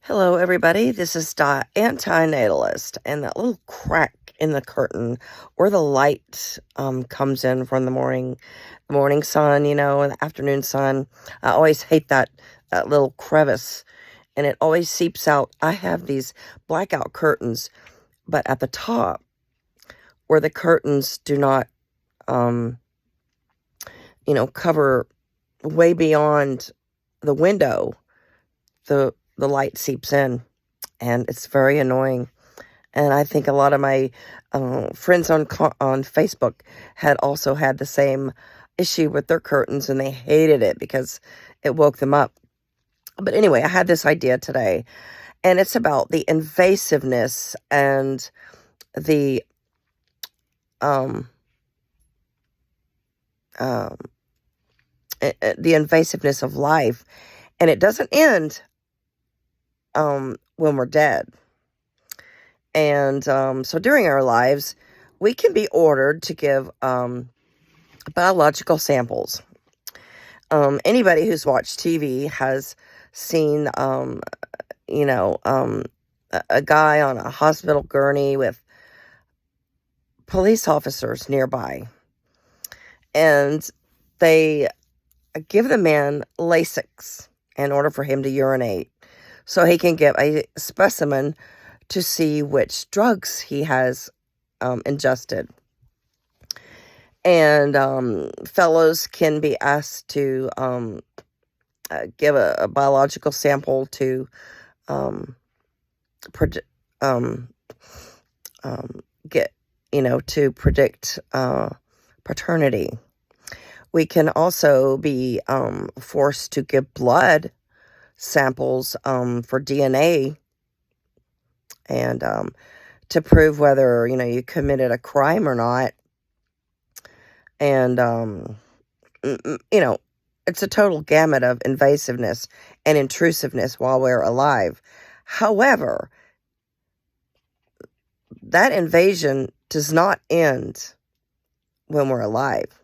Hello, everybody. This is the Antinatalist, and that little crack in the curtain where the light comes in from the morning sun, and the afternoon sun. I always hate that little crevice, and it always seeps out. I have these blackout curtains, but at the top where the curtains do not, cover way beyond the window, the light seeps in, and it's very annoying. And I think a lot of my friends on Facebook had also had the same issue with their curtains, and they hated it because it woke them up. But anyway, I had this idea today, and it's about the invasiveness and the um, um, the invasiveness of life, and it doesn't end when we're dead. And so during our lives, we can be ordered to give biological samples. Anybody who's watched TV has seen, a guy on a hospital gurney with police officers nearby. And they give the man Lasix in order for him to urinate so he can get a specimen to see which drugs he has ingested. And fellows can be asked to give a biological sample to get, to predict paternity. We can also be forced to give blood samples for DNA and to prove whether, you committed a crime or not. And, it's a total gamut of invasiveness and intrusiveness while we're alive. However, that invasion does not end when we're alive.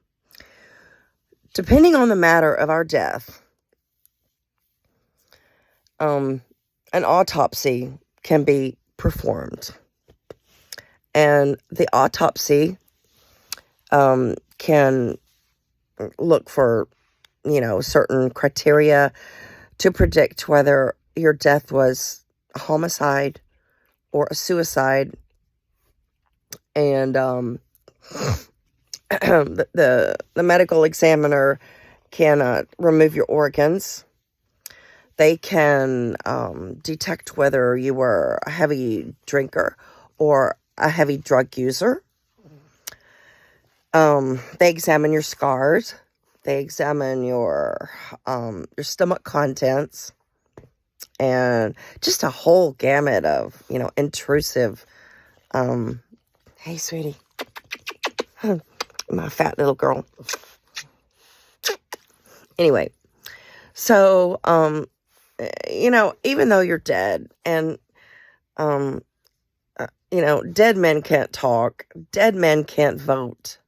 Depending on the matter of our death, an autopsy can be performed. And the autopsy can look for, certain criteria to predict whether your death was a homicide or a suicide. And the medical examiner can remove your organs. They can detect whether you were a heavy drinker or a heavy drug user. They examine your scars. They examine your stomach contents, and just a whole gamut of, intrusive. Hey, sweetie, my fat little girl. Anyway, so even though you're dead, and dead men can't talk, dead men can't vote.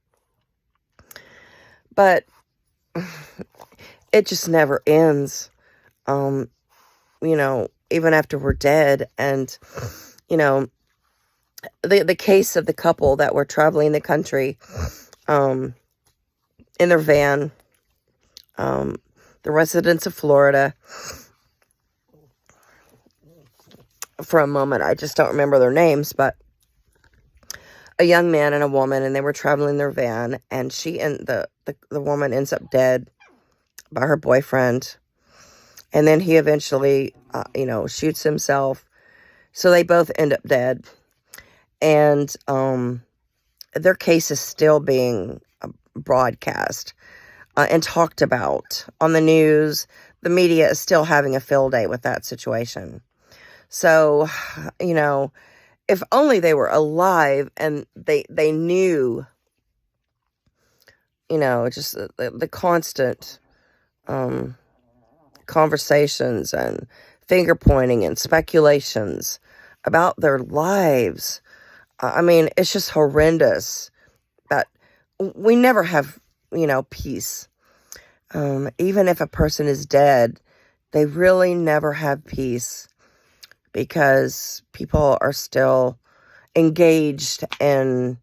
But it just never ends, even after we're dead. And, the case of the couple that were traveling the country in their van, the residents of Florida. For a moment, I just don't remember their names, but a young man and a woman, and they were traveling their van, and she and the woman ends up dead by her boyfriend, and then he eventually shoots himself, so they both end up dead. And their case is still being broadcast and talked about on the news. The media is still having a field day with that situation. So if only they were alive and they knew, just the constant conversations and finger pointing and speculations about their lives. I mean, it's just horrendous that we never have, peace. Even if a person is dead, they really never have peace. because people are still engaged in,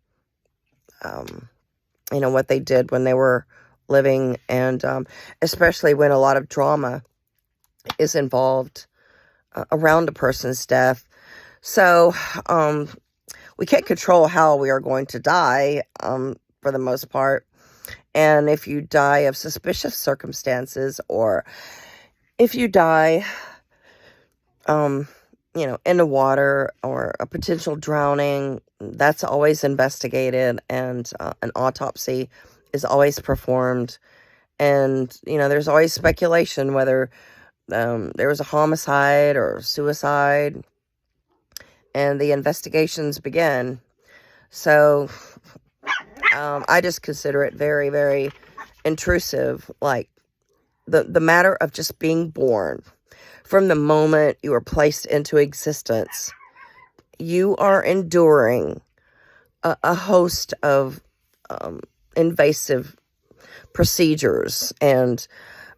what they did when they were living, and especially when a lot of drama is involved around a person's death. So we can't control how we are going to die, for the most part. And if you die of suspicious circumstances, or if you die, in the water, or a potential drowning, that's always investigated, and an autopsy is always performed. And, there's always speculation whether there was a homicide or suicide, and the investigations begin. So I just consider it very, very intrusive. Like, the matter of just being born, from the moment you are placed into existence, you are enduring a host of invasive procedures, and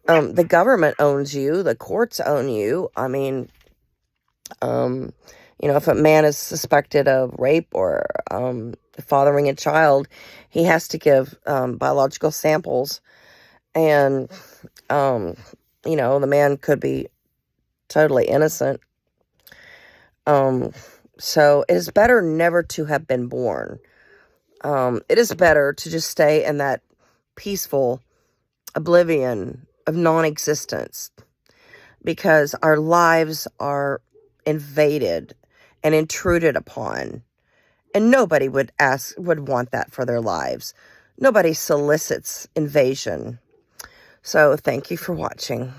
the government owns you, the courts own you. I mean, if a man is suspected of rape or fathering a child, he has to give biological samples, and the man could be totally innocent. So it is better never to have been born. It is better to just stay in that peaceful oblivion of non-existence, because our lives are invaded and intruded upon, and nobody would want that for their lives. Nobody solicits invasion. So thank you for watching.